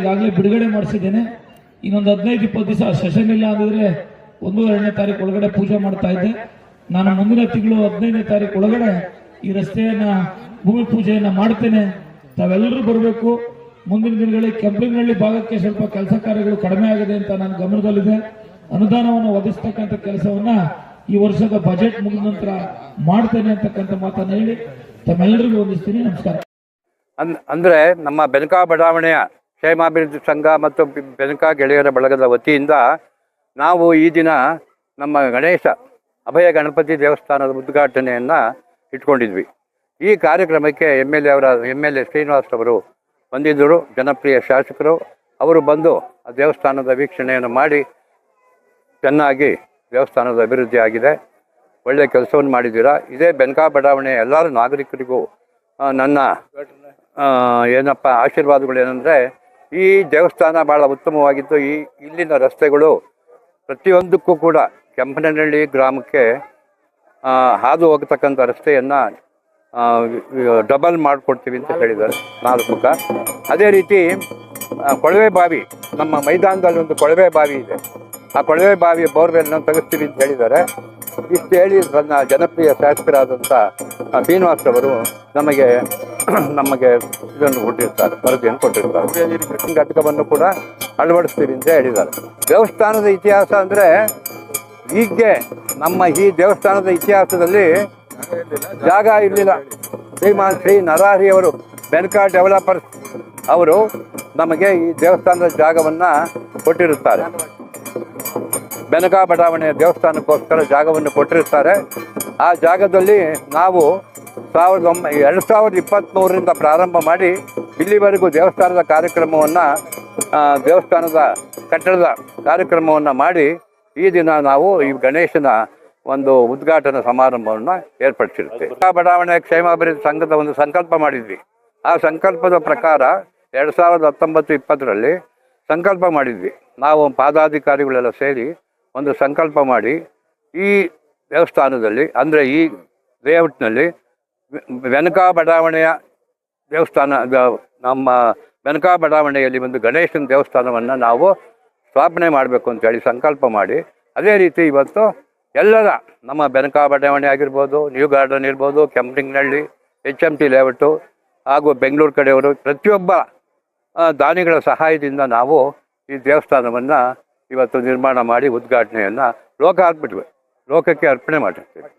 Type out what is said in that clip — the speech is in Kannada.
ಈಗಾಗಲೇ ಬಿಡುಗಡೆ ಮಾಡಿಸಿದ್ದೇನೆ. ಇನ್ನೊಂದು 15-20 ದಿವಸ ಸೆಷನ್ ಇಲ್ಲ ಅಂದ್ರೆ 1-2ನೇ ತಾರೀಕು ಒಳಗಡೆ ಪೂಜೆ ಮಾಡ್ತಾ ಇದ್ದೆ. ನಾನು ಮುಂದಿನ ತಿಂಗಳು 15ನೇ ತಾರೀಕು ಒಳಗಡೆ ಈ ರಸ್ತೆಯನ್ನ ಭೂಮಿ ಪೂಜೆಯನ್ನ ಮಾಡ್ತೇನೆ. ತಾವೆಲ್ಲರೂ ಬರಬೇಕು. ಮುಂದಿನ ದಿನಗಳಲ್ಲಿ ಕೆಂಪನಹಳ್ಳಿ ಭಾಗಕ್ಕೆ ಸ್ವಲ್ಪ ಕೆಲಸ ಕಾರ್ಯಗಳು ಕಡಿಮೆ ಆಗಿದೆ ಅಂತ ನನ್ನ ಗಮನದಲ್ಲಿದೆ. ಅನುದಾನವನ್ನು ಒದಗಿಸ್ತಕ್ಕಂಥ ಕೆಲಸವನ್ನ ಈ ವರ್ಷದ ಬಜೆಟ್ ಮುಗಿದ ನಂತರ ಮಾಡ್ತೇನೆ ಅಂತಕ್ಕಂಥ ಮಾತನ್ನು ಹೇಳಿ ತಮ್ಮೆಲ್ಲರಿಗೂ ವಂದಿಸ್ತೀನಿ. ನಮಸ್ಕಾರ. ಅಂದರೆ ನಮ್ಮ ಬೆನಕ ಬಡಾವಣೆಯ ಕ್ಷೇಮಾಭಿವೃದ್ಧಿ ಸಂಘ ಮತ್ತು ಬೆನಕ ಗೆಳೆಯರ ಬಳಗದ ವತಿಯಿಂದ ನಾವು ಈ ದಿನ ನಮ್ಮ ಗಣೇಶ ಅಭಯ ಗಣಪತಿ ದೇವಸ್ಥಾನದ ಉದ್ಘಾಟನೆಯನ್ನು ಇಟ್ಕೊಂಡಿದ್ವಿ. ಈ ಕಾರ್ಯಕ್ರಮಕ್ಕೆ ಎಮ್ ಎಲ್ ಎ ಶ್ರೀನಿವಾಸ್ ಬಂದಿದ್ದರು. ಜನಪ್ರಿಯ ಶಾಸಕರು ಅವರು ಬಂದು ಆ ದೇವಸ್ಥಾನದ ವೀಕ್ಷಣೆಯನ್ನು ಮಾಡಿ ಚೆನ್ನಾಗಿ ದೇವಸ್ಥಾನದ ಅಭಿವೃದ್ಧಿ ಆಗಿದೆ, ಒಳ್ಳೆಯ ಕೆಲಸವನ್ನು ಮಾಡಿದ್ದೀರಾ. ಇದೇ ಬೆನಕ ಬಡಾವಣೆಯ ಎಲ್ಲರೂ ನಾಗರಿಕರಿಗೂ ನನ್ನ ಆಶೀರ್ವಾದಗಳು ಏನಂದರೆ, ಈ ದೇವಸ್ಥಾನ ಭಾಳ ಉತ್ತಮವಾಗಿದ್ದು ಇಲ್ಲಿನ ರಸ್ತೆಗಳು ಪ್ರತಿಯೊಂದಕ್ಕೂ ಕೂಡ ಕೆಂಪನಹಳ್ಳಿ ಗ್ರಾಮಕ್ಕೆ ಹಾದು ಹೋಗ್ತಕ್ಕಂಥ ರಸ್ತೆಯನ್ನು ಡಬಲ್ ಮಾಡಿಕೊಡ್ತೀವಿ ಅಂತ ಹೇಳಿದ್ದಾರೆ 4 ಕ. ಅದೇ ರೀತಿ ಕೊಳವೆ ಬಾವಿ, ನಮ್ಮ ಮೈದಾನದಲ್ಲಿ ಒಂದು ಕೊಳವೆ ಬಾವಿ ಇದೆ, ಆ ಕೊಳವೆ ಬಾವಿ ಬೋರ್ವೆಲ್ನ ತೆಗೆಸ್ತೀವಿ ಅಂತ ಹೇಳಿದ್ದಾರೆ. ಇಷ್ಟು ಹೇಳಿ ನನ್ನ ಜನಪ್ರಿಯ ಶಾಸಕರಾದಂಥ ಶ್ರೀನಿವಾಸ್ ನಮಗೆ ಇದನ್ನು ಕೊಟ್ಟಿರ್ತಾರೆ, ವರದಿಯನ್ನು ಕೊಟ್ಟಿರ್ತಾರೆ. ಘಟಕವನ್ನು ಕೂಡ ಅಳವಡಿಸ್ತೀವಿ ಅಂತ ಹೇಳಿದ್ದಾರೆ. ದೇವಸ್ಥಾನದ ಇತಿಹಾಸ ಅಂದರೆ ಹೀಗೆ ನಮ್ಮ ಈ ದೇವಸ್ಥಾನದ ಇತಿಹಾಸದಲ್ಲಿ ಜಾಗ ಇರಲಿಲ್ಲ. ಶ್ರೀಮಾನ್ ಶ್ರೀ ನರಹರಿಯವರು ಬೆನಕ ಡೆವಲಪರ್ಸ್ ಅವರು ನಮಗೆ ಈ ದೇವಸ್ಥಾನದ ಜಾಗವನ್ನು ಕೊಟ್ಟಿರುತ್ತಾರೆ. ಬೆನಕ ಬಡಾವಣೆಯ ದೇವಸ್ಥಾನಕ್ಕೋಸ್ಕರ ಜಾಗವನ್ನು ಕೊಟ್ಟಿರ್ತಾರೆ. ಆ ಜಾಗದಲ್ಲಿ ನಾವು 2023ರಿಂದ ಪ್ರಾರಂಭ ಮಾಡಿ ಇಲ್ಲಿವರೆಗೂ ದೇವಸ್ಥಾನದ ಕಾರ್ಯಕ್ರಮವನ್ನು ದೇವಸ್ಥಾನದ ಕಟ್ಟಡದ ಕಾರ್ಯಕ್ರಮವನ್ನು ಮಾಡಿ ಈ ದಿನ ನಾವು ಈ ಗಣೇಶನ ಒಂದು ಉದ್ಘಾಟನಾ ಸಮಾರಂಭವನ್ನು ಏರ್ಪಡಿಸಿರುತ್ತೆ. ಬಡಾವಣೆ ಕ್ಷೇಮಾಭಿವೃದ್ಧಿ ಸಂಘದ ಒಂದು ಸಂಕಲ್ಪ ಮಾಡಿದ್ವಿ. ಆ ಸಂಕಲ್ಪದ ಪ್ರಕಾರ 2019-20ರಲ್ಲಿ ಸಂಕಲ್ಪ ಮಾಡಿದ್ವಿ. ನಾವು ಪಾದಾಧಿಕಾರಿಗಳೆಲ್ಲ ಸೇರಿ ಒಂದು ಸಂಕಲ್ಪ ಮಾಡಿ ಈ ದೇವಸ್ಥಾನದಲ್ಲಿ ಅಂದರೆ ಈ ಲೇಔಟ್ನಲ್ಲಿ ಬೆನಕ ಬಡಾವಣೆಯ ದೇವಸ್ಥಾನ, ನಮ್ಮ ಬೆನಕ ಬಡಾವಣೆಯಲ್ಲಿ ಒಂದು ಗಣೇಶನ ದೇವಸ್ಥಾನವನ್ನು ನಾವು ಸ್ಥಾಪನೆ ಮಾಡಬೇಕು ಅಂತೇಳಿ ಸಂಕಲ್ಪ ಮಾಡಿ, ಅದೇ ರೀತಿ ಇವತ್ತು ಎಲ್ಲರ ನಮ್ಮ ಬೆನಕ ಬಡಾವಣೆ ಆಗಿರ್ಬೋದು, ನ್ಯೂ ಗಾರ್ಡನ್ ಇರ್ಬೋದು, ಕೆಂಪನಹಳ್ಳಿ, HMT ಲೇಔಟು ಹಾಗೂ ಬೆಂಗಳೂರು ಕಡೆಯವರು ಪ್ರತಿಯೊಬ್ಬ ದಾನಿಗಳ ಸಹಾಯದಿಂದ ನಾವು ಈ ದೇವಸ್ಥಾನವನ್ನು ಇವತ್ತು ನಿರ್ಮಾಣ ಮಾಡಿ ಉದ್ಘಾಟನೆಯನ್ನು ಲೋಕಕ್ಕೆ ಅರ್ಪಣೆ ಮಾಡಿರ್ತೀವಿ.